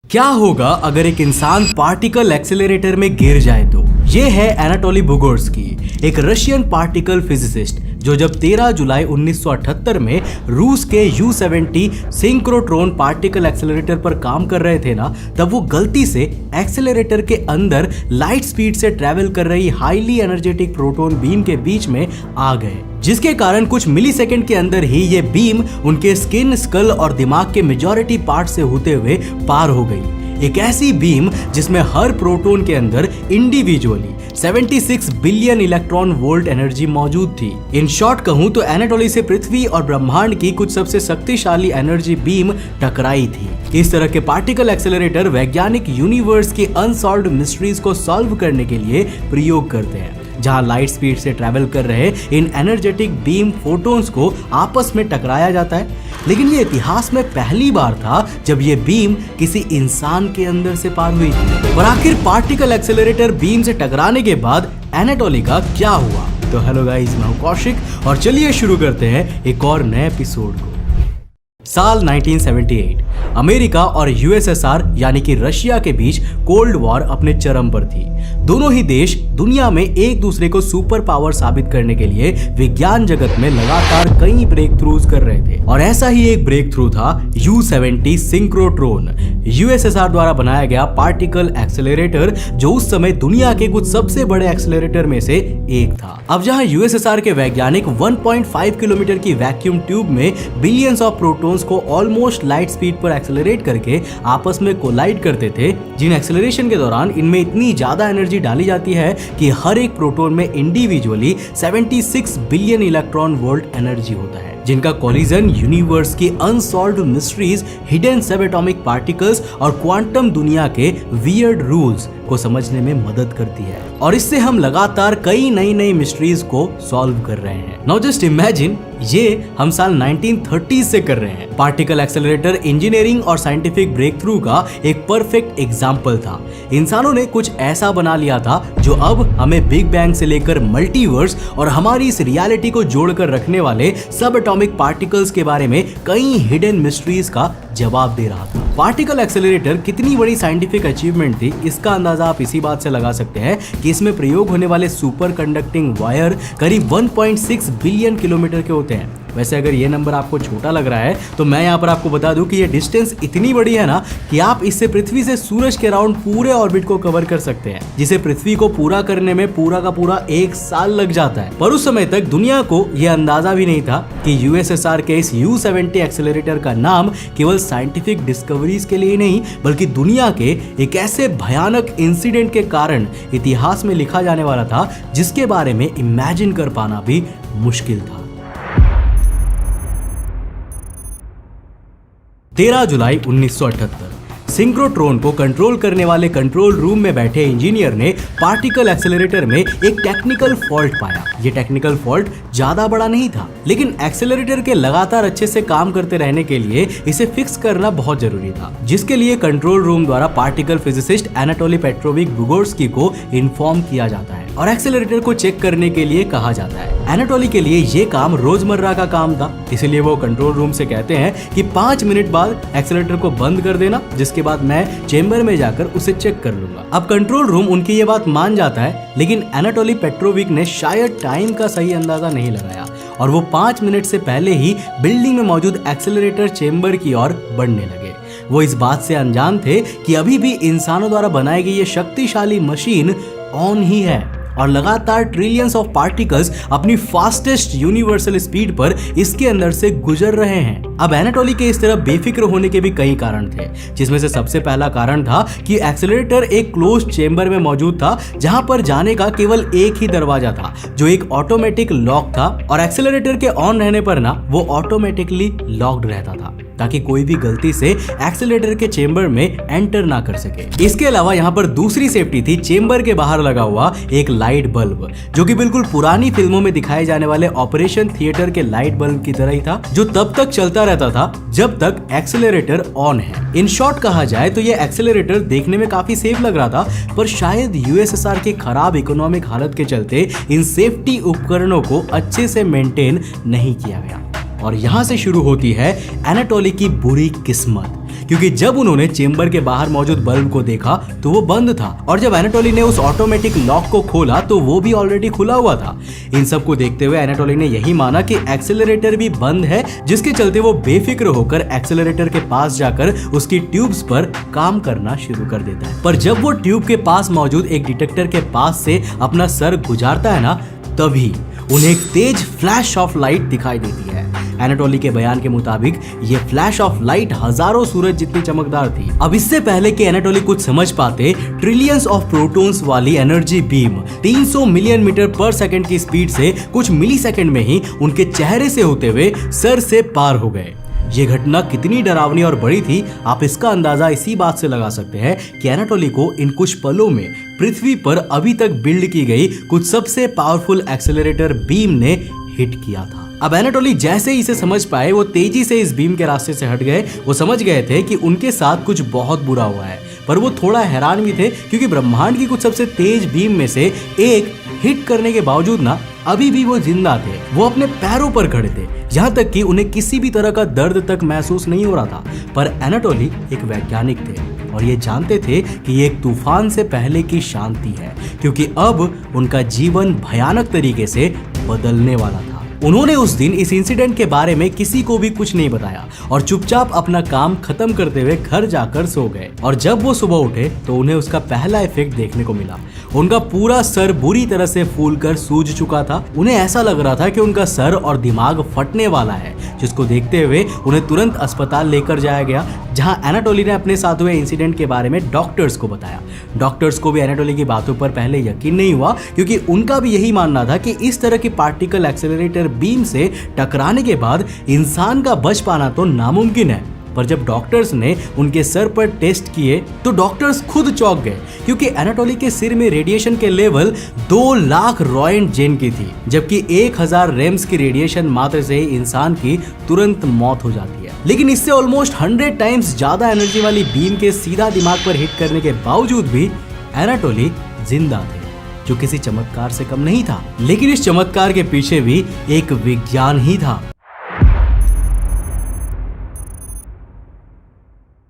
क्या होगा अगर एक इंसान पार्टिकल एक्सेलरेटर में गिर जाए तो? ये है एनाटोली बुगोर्स्की, एक रशियन पार्टिकल फिजिसिस्ट जो जब 13 जुलाई 1978 में रूस के U-70 सिंक्रोट्रॉन पार्टिकल एक्सेलरेटर पर काम कर रहे थे ना, तब वो गलती से एक्सेलरेटर के अंदर लाइट स्पीड से ट्रेवल कर रही हाईली एनर्जेटिक प्रोटॉन बीम के बीच में आ गए, जिसके कारण कुछ मिलीसेकंड के अंदर ही ये बीम उनके स्किन, स्कल और दिमाग के मेजॉरिटी पार्ट से होते हुए पार हो गई। एक ऐसी बीम जिसमें हर प्रोटॉन के अंदर individually 76 billion electron volt energy मौजूद थी। इन शॉर्ट कहूं तो एनाटोली से पृथ्वी और ब्रह्मांड की कुछ सबसे शक्तिशाली एनर्जी बीम टकराई थी। इस तरह के पार्टिकल एक्सेलरेटर वैज्ञानिक यूनिवर्स की अनसॉल्व्ड मिस्ट्रीज को सॉल्व करने के लिए प्रयोग करते हैं, जहां लाइट स्पीड से ट्रैवल कर रहे इन एनर्जेटिक बीम फोटॉन्स को आपस में टकराया जाता है। लेकिन ये इतिहास में पहली बार था जब ये बीम किसी इंसान के अंदर से पार हुई थी। और आखिर पार्टिकल एक्सेलरेटर बीम से टकराने के बाद एनाटोली का क्या हुआ? तो हेलो गाइस, मैं हूं कौशिक और चलिए शुरू करते हैं एक और नए एपिसोड को। साल 1978 अमेरिका और यूएसएसआर यानी कि रशिया के बीच कोल्ड वॉर अपने चरम पर थी। दोनों ही देश दुनिया में एक दूसरे को सुपर पावर साबित करने के लिए विज्ञान जगत में लगातार कई ब्रेक थ्रूज कर रहे थे, और ऐसा ही एक ब्रेक थ्रू था U-70 सिंक्रोट्रॉन, यूएसएसआर द्वारा बनाया गया पार्टिकल एक्सेलरेटर, जो उस समय दुनिया के कुछ सबसे बड़े एक्सेलरेटर में से एक था। अब जहां यूएसएसआर के वैज्ञानिक 1.5 किलोमीटर की वैक्यूम ट्यूब में बिलियंस ऑफ प्रोटॉन्स को ऑलमोस्ट लाइट स्पीड पर एक्सेलरेट करके आपस में कोलाइड करते थे, जिन एक्सेलरेशन के दौरान इनमें इतनी ज्यादा एनर्जी डाली जाती है कि हर एक प्रोटॉन में individually 76 billion electron volt energy होता है, जिनका कोलिजन यूनिवर्स की अनसॉल्व्ड मिस्ट्रीज, हिडन सब एटॉमिक पार्टिकल्स और क्वांटम दुनिया के वियर्ड रूल्स को समझने में मदद करती है। और इससे हम लगातार कई नई मिस्ट्रीज को सॉल्व कर रहे हैं। नाउ जस्ट इमेजिन, ये हम साल 1930 से कर रहे हैं। पार्टिकल एक्सेलरेटर इंजीनियरिंग और साइंटिफिक ब्रेक थ्रू का एक परफेक्ट एग्जाम्पल था। इंसानों ने कुछ ऐसा बना लिया था जो अब हमें बिग बैंग से लेकर मल्टीवर्स और हमारी इस रियलिटी को जोड़कर रखने वाले सब एटॉमिक पार्टिकल्स के बारे में कई हिडन मिस्ट्रीज का जवाब दे रहा था। पार्टिकल एक्सेलरेटर कितनी बड़ी साइंटिफिक अचीवमेंट थी, इसका अंदाजा आप इसी बात से लगा सकते हैं कि इसमें प्रयोग होने वाले सुपर कंडक्टिंग वायर करीब 1.6 बिलियन किलोमीटर के होते हैं। वैसे अगर ये नंबर आपको छोटा लग रहा है तो मैं यहाँ पर आपको बता दूं कि ये डिस्टेंस इतनी बड़ी है ना कि आप इससे पृथ्वी से सूरज के अराउंड पूरे ऑर्बिट को कवर कर सकते हैं, जिसे पृथ्वी को पूरा करने में पूरा का पूरा 1 साल लग जाता है। पर उस समय तक दुनिया को यह अंदाजा भी नहीं था कि यूएसएसआर के इस U-70 एक्सेलरेटर का नाम केवल साइंटिफिक डिस्कवरीज के लिए नहीं, बल्कि दुनिया के एक ऐसे भयानक इंसिडेंट के कारण इतिहास में लिखा जाने वाला था जिसके बारे में इमेजिन कर पाना भी मुश्किल था। 13 जुलाई 1978 सिंक्रोट्रॉन को कंट्रोल करने वाले कंट्रोल रूम में बैठे इंजीनियर ने पार्टिकल एक्सेलरेटर में एक टेक्निकल फॉल्ट पाया। ये टेक्निकल फॉल्ट ज्यादा बड़ा नहीं था, लेकिन एक्सेलरेटर के लगातार अच्छे से काम करते रहने के लिए इसे फिक्स करना बहुत जरूरी था, जिसके लिए कंट्रोल रूम द्वारा पार्टिकल फिजिसिस्ट एनाटोली पेट्रोविक बुगोर्स्की को इन्फॉर्म किया जाता है और एक्सेलरेटर को चेक करने के लिए कहा जाता है। एनाटोली के लिए ये काम रोजमर्रा का काम था, इसलिए वो कंट्रोल रूम से कहते हैं कि 5 मिनट बाद एक्सेलरेटर को बंद कर देना, जिसके बाद मैं चेंबर में जाकर उसे चेक कर लूंगा। अब कंट्रोल रूम उनकी ये बात मान जाता है, लेकिन एनाटोली पेट्रोविक ने शायद टाइम का सही अंदाजा नहीं लगाया और वो 5 मिनट से पहले ही बिल्डिंग में मौजूद एक्सेलरेटर चेंबर की ओर बढ़ने लगे। वो इस बात से अनजान थे कि अभी भी इंसानों द्वारा बनाई गई ये शक्तिशाली मशीन ऑन ही है और लगातार ट्रिलियंस ऑफ पार्टिकल्स अपनी फास्टेस्ट यूनिवर्सल स्पीड पर इसके अंदर से गुजर रहे हैं। अब एनाटोली के इस तरह बेफिक्र होने के भी कई कारण थे, जिसमें से सबसे पहला कारण था कि एक्सेलरेटर एक क्लोज चेंबर में मौजूद था, जहां पर जाने का केवल एक ही दरवाजा था, जो एक ऑटोमेटिक लॉक था, और एक्सेलरेटर के ऑन रहने पर ना वो ऑटोमेटिकली लॉक्ड रहता था, ताकि कोई भी गलती से एक्सेलरेटर के चेंबर में एंटर ना कर सके। इसके अलावा यहाँ पर दूसरी सेफ्टी थी चेंबर के बाहर लगा हुआ एक लाइट बल्ब, जो कि बिल्कुल पुरानी फिल्मों में दिखाए जाने वाले ऑपरेशन थिएटर के लाइट बल्ब की तरह ही था, जो तब तक चलता रहता था जब तक एक्सेलरेटर ऑन है। इन शॉर्ट कहा जाए तो ये एक्सेलरेटर देखने में काफी सेफ लग रहा था, पर शायद यूएसएसआर की खराब इकोनॉमिक हालत के चलते इन सेफ्टी उपकरणों को अच्छे से मेंटेन नहीं किया गया। और यहां से शुरू होती है एनाटोली की बुरी किस्मत, क्योंकि जब उन्होंने चेंबर के बाहर मौजूद बल्ब को देखा तो वो बंद था, और जब एनाटोली ने उस ऑटोमेटिक लॉक को खोला तो वो भी ऑलरेडी खुला हुआ था। इन सब को देखते हुए एनाटोली ने यही माना कि एक्सेलरेटर भी बंद है, जिसके चलते वो बेफिक्र होकर एक्सेलरेटर के पास जाकर उसकी ट्यूब्स पर काम करना शुरू कर देता है। पर जब वो ट्यूब के पास मौजूद एक डिटेक्टर के पास से अपना सर गुजारता है ना, तभी उन्हें एक तेज फ्लैश ऑफ लाइट दिखाई देती है। एनाटोली के बयान के मुताबिक ये फ्लैश ऑफ लाइट हजारों सूरज जितनी चमकदार थी। अब इससे पहले कि एनाटोली कुछ समझ पाते, ट्रिलियंस ऑफ प्रोटॉन्स वाली एनर्जी बीम 300 मिलियन मीटर पर सेकंड की स्पीड से कुछ मिली सेकंड में ही उनके चेहरे से होते हुए सर से पार हो गए। ये घटना कितनी डरावनी और बड़ी थी, आप इसका अंदाजा इसी बात से लगा सकते हैं कि एनाटोली को इन कुछ पलों में पृथ्वी पर अभी तक बिल्ड की गई कुछ सबसे पावरफुल एक्सेलरेटर बीम ने हिट किया था। अब एनाटोली जैसे ही इसे समझ पाए, वो तेजी से इस बीम के रास्ते से हट गए। वो समझ गए थे कि उनके साथ कुछ बहुत बुरा हुआ है, पर वो थोड़ा हैरान भी थे क्योंकि ब्रह्मांड की कुछ सबसे तेज बीम में से एक हिट करने के बावजूद ना अभी भी वो जिंदा थे। वो अपने पैरों पर खड़े थे, यहाँ तक कि उन्हें किसी भी तरह का दर्द तक महसूस नहीं हो रहा था। पर एनाटोली एक वैज्ञानिक थे और ये जानते थे कि ये एक तूफान से पहले की शांति है, क्योंकि अब उनका जीवन भयानक तरीके से बदलने वाला था। उन्होंने उस दिन इस इंसिडेंट के बारे में किसी को भी कुछ नहीं बताया और चुपचाप अपना काम खत्म करते हुए घर जाकर सो गए। और जब वो सुबह उठे तो उन्हें उसका पहला इफेक्ट देखने को मिला। उनका पूरा सर बुरी तरह से फूलकर सूज चुका था। उन्हें ऐसा लग रहा था कि उनका सर और दिमाग फटने वाला है, जिसको देखते हुए उन्हें तुरंत अस्पताल लेकर जाया गया, जहां एनाटोली ने अपने साथ हुए इंसिडेंट के बारे में डॉक्टर्स को बताया। डॉक्टर्स को भी एनाटोली की बातों पर पहले यकीन नहीं हुआ, क्योंकि उनका भी यही मानना था कि इस तरह की पार्टिकल एक्सेलरेटर बीम से टकराने के बाद इंसान का बच पाना तो नामुमकिन है। पर जब डॉक्टर्स ने उनके सर पर टेस्ट किए तो डॉक्टर्स खुद चौंक गए, क्योंकि एनाटोली के सिर में रेडिएशन के लेवल 2 लाख रॉयंट जेन की थी, जबकि 1000 रेम्स की रेडिएशन मात्र से ही इंसान की तुरंत मौत हो जाती है। लेकिन इससे ऑलमोस्ट 100 टाइम्स ज्यादा एनर्जी वाली बीम के सीधा दिमाग पर हिट करने के बावजूद भी एनाटोली जिंदा थे, जो किसी चमत्कार से कम नहीं था। लेकिन इस चमत्कार के पीछे भी एक विज्ञान ही था।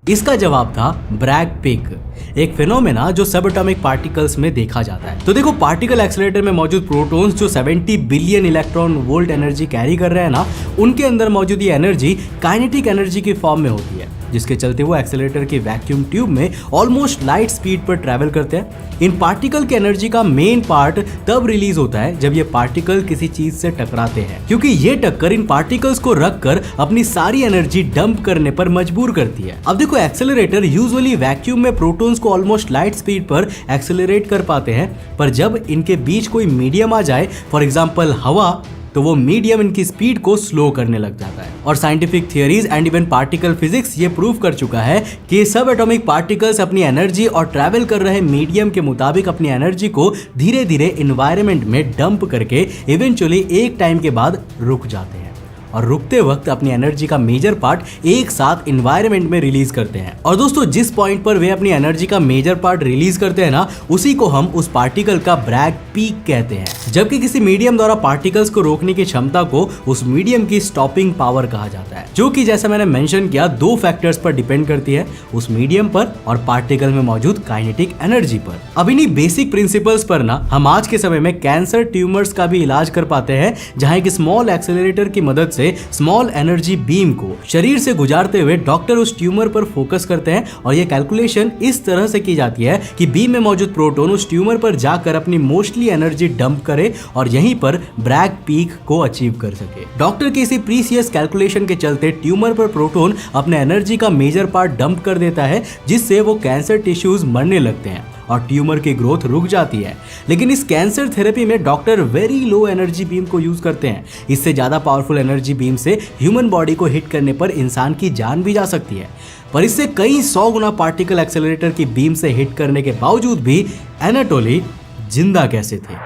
इसका जवाब था ब्रैग पीक, एक फिनोमेना जो सब एटॉमिक पार्टिकल्स में देखा जाता है। तो देखो, पार्टिकल एक्सेलरेटर में मौजूद प्रोटॉन्स जो 70 billion electron volt energy carry कर रहे हैं ना, उनके अंदर मौजूद ये एनर्जी काइनेटिक एनर्जी की फॉर्म में होती है, जिसके चलते वो एक्सेलरेटर की वैक्यूम ट्यूब में ऑलमोस्ट लाइट स्पीड पर ट्रैवल करते हैं। इन पार्टिकल की एनर्जी का मेन पार्ट तब रिलीज होता है जब ये पार्टिकल किसी चीज से टकराते हैं, क्योंकि ये टक्कर इन पार्टिकल्स को रखकर अपनी सारी एनर्जी डंप करने पर मजबूर करती है। अब देखो, एक्सेलरेटर यूजुअली वैक्यूम में प्रोटॉन्स को ऑलमोस्ट लाइट स्पीड पर एक्सेलरेट कर पाते हैं, पर जब इनके बीच कोई मीडियम आ जाए, फॉर एग्जांपल हवा, तो वो मीडियम इनकी स्पीड को स्लो करने लग जाता है। और scientific theories and even particle physics ये प्रूव कर चुका है कि सब एटॉमिक पार्टिकल्स अपनी एनर्जी और ट्रैवल कर रहे मीडियम के मुताबिक अपनी एनर्जी को धीरे धीरे एनवायरनमेंट में डंप करके इवेंचुअली एक टाइम के बाद रुक जाते हैं, और रुकते वक्त अपनी एनर्जी का मेजर पार्ट एक साथ एनवायरनमेंट में रिलीज करते हैं। और दोस्तों, जिस पॉइंट पर वे अपनी एनर्जी का मेजर पार्ट रिलीज करते हैं ना, उसी को हम उस पार्टिकल का ब्रैग पीक कहते हैं। जबकि किसी मीडियम द्वारा पार्टिकल्स को रोकने की क्षमता को उस मीडियम की स्टॉपिंग पावर कहा जाता है, जो कि जैसा मैंने मेंशन किया 2 फैक्टर्स पर डिपेंड करती है, उस मीडियम पर और पार्टिकल में मौजूद काइनेटिक एनर्जी पर। अब इन्हीं बेसिक प्रिंसिपल्स पर ना हम आज के समय में कैंसर ट्यूमर्स का भी इलाज कर पाते हैं, जहां एक स्मॉल एक्सेलरेटर की मदद से स्मॉल एनर्जी बीम को शरीर से गुजारते हुए डॉक्टर उस ट्यूमर पर फोकस करते हैं, और ये कैलकुलेशन इस तरह से की जाती है कि बीम में मौजूद प्रोटॉन उस ट्यूमर पर जाकर अपनी मोस्टली एनर्जी डंप करे और यहीं पर ब्रैग पीक को अचीव कर सके। डॉक्टर की इसी प्रीसियस कैलकुलेशन के चलते ट्यूमर पर प्रोटॉन अपने एनर्जी का मेजर पार्ट डंप कर देता है, जिससे वो कैंसर टिश्यूज मरने लगते हैं और ट्यूमर की ग्रोथ रुक जाती है। लेकिन इस कैंसर थेरेपी में doctor very low energy beam को यूज करते हैं। इससे ज्यादा पावरफुल एनर्जी बीम से ह्यूमन बॉडी को हिट करने पर इंसान की जान भी जा सकती है, पर इससे कई 100 गुना पार्टिकल एक्सेलरेटर की बीम से हिट करने के बावजूद भी एनाटोली जिंदा कैसे थे?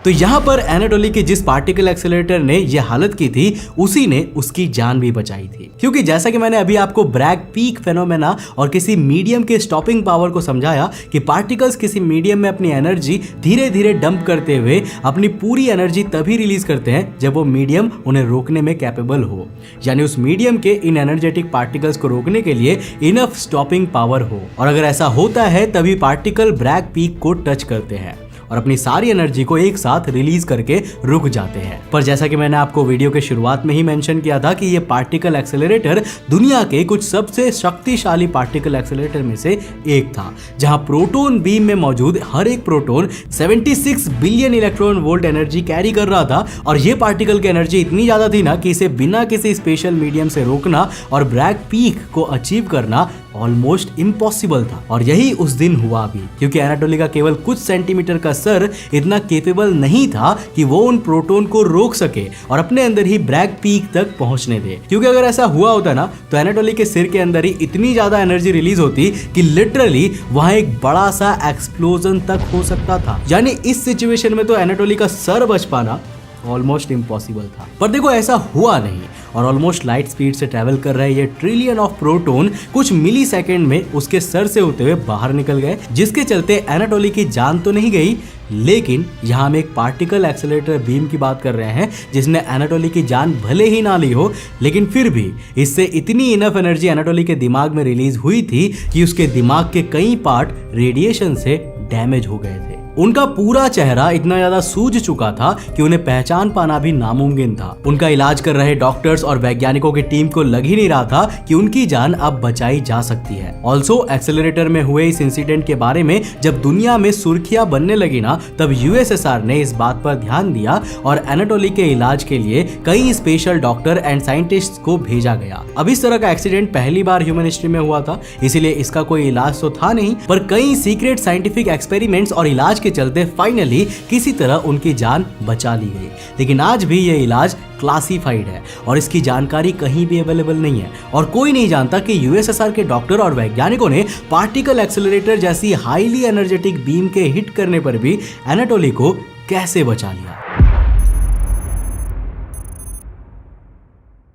तो यहाँ पर एनाटोली के जिस पार्टिकल एक्सेलरेटर ने यह हालत की थी उसी ने उसकी जान भी बचाई थी, क्योंकि जैसा कि मैंने अभी आपको ब्रैग पीक फेनोमेना और किसी मीडियम के स्टॉपिंग पावर को समझाया कि पार्टिकल्स किसी मीडियम में अपनी एनर्जी धीरे धीरे डंप करते हुए अपनी पूरी एनर्जी तभी रिलीज करते हैं जब वो मीडियम उन्हें रोकने में कैपेबल हो, यानी उस मीडियम के इन एनर्जेटिक पार्टिकल्स को रोकने के लिए इनफ स्टॉपिंग पावर हो। और अगर ऐसा होता है तभी पार्टिकल ब्रैग पीक को टच करते हैं और अपनी सारी एनर्जी को एक साथ रिलीज करके रुक जाते हैं। पर जैसा कि मैंने आपको वीडियो के शुरुआत में ही मेंशन किया था कि ये पार्टिकल एक्सेलरेटर दुनिया के कुछ सबसे शक्तिशाली पार्टिकल एक्सेलरेटर में से एक था, जहां प्रोटॉन बीम में मौजूद हर एक proton 76 billion electron volt energy carry कर रहा था। और ये पार्टिकल की एनर्जी इतनी ज्यादा थी ना कि इसे बिना किसी स्पेशल मीडियम से रोकना और ब्रैग पीक को अचीव करना ऑलमोस्ट इम्पॉसिबल था। और यही उस दिन हुआ भी, क्योंकि एनाटोली का केवल कुछ सेंटीमीटर का सर इतना केपेबल नहीं था कि वो उन प्रोटॉन को रोक सके और अपने अंदर ही ब्रैग पीक तक पहुंचने दे। क्योंकि अगर ऐसा हुआ होता ना तो एनाटोली के सिर के अंदर ही इतनी ज्यादा एनर्जी रिलीज होती कि लिटरली वहां एक बड़ा सा एक्सप्लोजन तक हो सकता था। यानी इस सिचुएशन में तो एनाटोली का सर बच पाना ऑलमोस्ट इम्पॉसिबल था। पर देखो ऐसा हुआ नहीं और ऑलमोस्ट लाइट स्पीड से ट्रैवल कर रहे ये ट्रिलियन ऑफ प्रोटॉन कुछ मिली सेकेंड में उसके सर से होते हुए बाहर निकल गए, जिसके चलते एनाटोली की जान तो नहीं गई, लेकिन यहाँ हम एक पार्टिकल एक्सेलरेटर बीम की बात कर रहे हैं जिसने एनाटोली की जान भले ही ना ली हो, लेकिन फिर भी इससे इतनी इनफ एनर्जी एनाटोली के दिमाग में रिलीज हुई थी कि उसके दिमाग के कई पार्ट रेडिएशन से डैमेज हो गए थे। उनका पूरा चेहरा इतना ज्यादा सूज चुका था कि उन्हें पहचान पाना भी नामुमकिन था। उनका इलाज कर रहे डॉक्टर्स और वैज्ञानिकों की टीम को लग ही नहीं रहा था कि उनकी जान अब बचाई जा सकती है। ऑल्सो एक्सेलरेटर में हुए इस इंसिडेंट के बारे में जब दुनिया में सुर्खियां बनने लगी ना, तब यूएसएसआर ने इस बात पर ध्यान दिया और एनाटोली के इलाज के लिए कई स्पेशल डॉक्टर एंड साइंटिस्ट को भेजा गया। अब इस तरह का एक्सीडेंट पहली बार ह्यूमन हिस्ट्री में हुआ था, इसीलिए इसका कोई इलाज तो था नहीं, पर कई सीक्रेट साइंटिफिक एक्सपेरिमेंट्स और इलाज के चलते फाइनली किसी तरह उनकी जान बचा ली गई। लेकिन आज भी ये इलाज क्लासिफाइड है और इसकी जानकारी कहीं भी अवेलेबल नहीं है और कोई नहीं जानता कि यूएसएसआर के डॉक्टर और वैज्ञानिकों ने पार्टिकल एक्सेलरेटर जैसी हाईली एनर्जेटिक बीम के हिट करने पर भी एनाटोली को कैसे बचा लिया।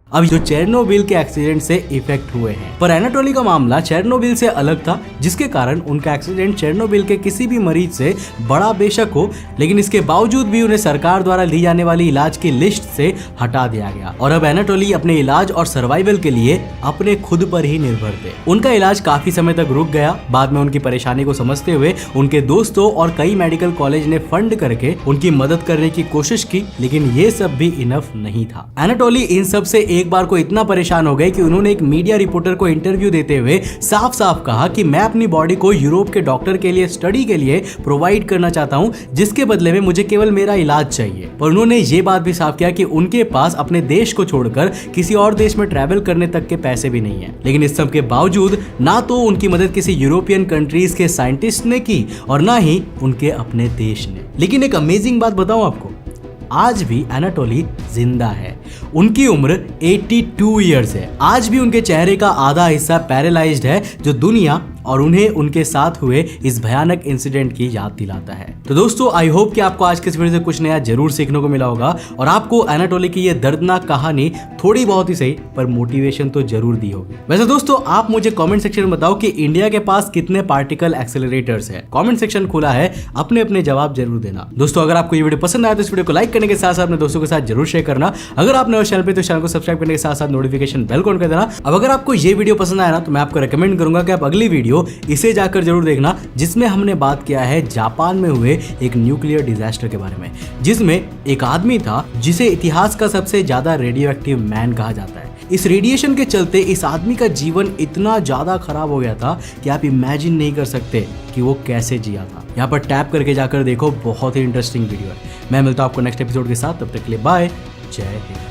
अब जो चेरनोबिल के एक्सीडेंट से इफेक्ट हुए हैं, पर एनाटोली का मामला चेरनोबिल से अलग था, जिसके कारण उनका एक्सीडेंट चेरनोबिल के किसी भी मरीज से बड़ा बेशक हो, लेकिन इसके बावजूद भी उन्हें सरकार द्वारा ली जाने वाली इलाज की लिस्ट से हटा दिया गया और अब एनाटोली अपने इलाज और सर्वाइवल के लिए अपने खुद पर ही निर्भर थे। उनका इलाज काफी समय तक रुक गया। बाद में उनकी परेशानी को समझते हुए उनके दोस्तों और कई मेडिकल कॉलेज ने फंड करके उनकी मदद करने की कोशिश की, लेकिन ये सब भी इनफ नहीं था। एनाटोली इन सब से एक बार को इतना परेशान हो गए कि उन्होंने एक मीडिया रिपोर्टर को इंटरव्यू देते हुए साफ साफ कहा कि मैं अपनी बॉडी को यूरोप के डॉक्टर के लिए स्टडी के लिए प्रोवाइड करना चाहता हूं, जिसके बदले में मुझे केवल मेरा इलाज चाहिए। पर उन्होंने ये बात भी साफ किया कि उनके पास अपने देश को छोड़कर किसी और देश में ट्रैवल करने तक के पैसे भी नहीं है। लेकिन इस सब के बावजूद ना तो उनकी मदद किसी यूरोपियन कंट्रीज के साइंटिस्ट ने की और ना ही उनके अपने देश ने। लेकिन एक अमेजिंग बात बताऊं आपको, आज भी एनाटोली जिंदा है। उनकी उम्र 82 ईयर्स है। आज भी उनके चेहरे का आधा हिस्सा पैरालाइज्ड है, जो दुनिया और उन्हें उनके साथ हुए इस भयानक इंसिडेंट की याद दिलाता है। तो दोस्तों, आई होप कि आपको आज के इस वीडियो से कुछ नया जरूर सीखने को मिला होगा और आपको एनाटोली की ये दर्दनाक कहानी थोड़ी बहुत ही सही पर मोटिवेशन तो जरूर दी होगी। वैसे दोस्तों, आप मुझे कमेंट सेक्शन में बताओ कि इंडिया के पास कितने पार्टिकल एक्सेलरेटर्स है। कमेंट सेक्शन खुला है, अपने अपने जवाब जरूर देना। दोस्तों, अगर आपको ये वीडियो पसंद आया तो इस वीडियो को लाइक करने के साथ साथ अपने दोस्तों के साथ जरूर शेयर करना। अगर आप नए चैनल पे तो चैनल को सब्सक्राइब करने के साथ साथ नोटिफिकेशन बेल को ऑन कर देना। अब अगर आपको ये वीडियो पसंद आया ना तो मैं आपको रेकमेंड करूंगा कि आप अगली वीडियो इसे जाकर जरूर देखना, जिसमें हमने बात किया है जापान में हुए एक न्यूक्लियर डिजास्टर के बारे में, जिसमें एक आदमी था जिसे इतिहास का सबसे ज्यादा रेडियो एक्टिव मैन कहा जाता है। इस रेडिएशन के चलते इस आदमी का जीवन इतना ज्यादा खराब हो गया था कि आप इमेजिन नहीं कर सकते कि वो कैसे जिया था। यहाँ पर टैप करके जाकर देखो, बहुत ही इंटरेस्टिंग वीडियो है। मैं मिलता हूँ आपको नेक्स्ट एपिसोड के साथ, तब तक के लिए बाय, जय हिंद।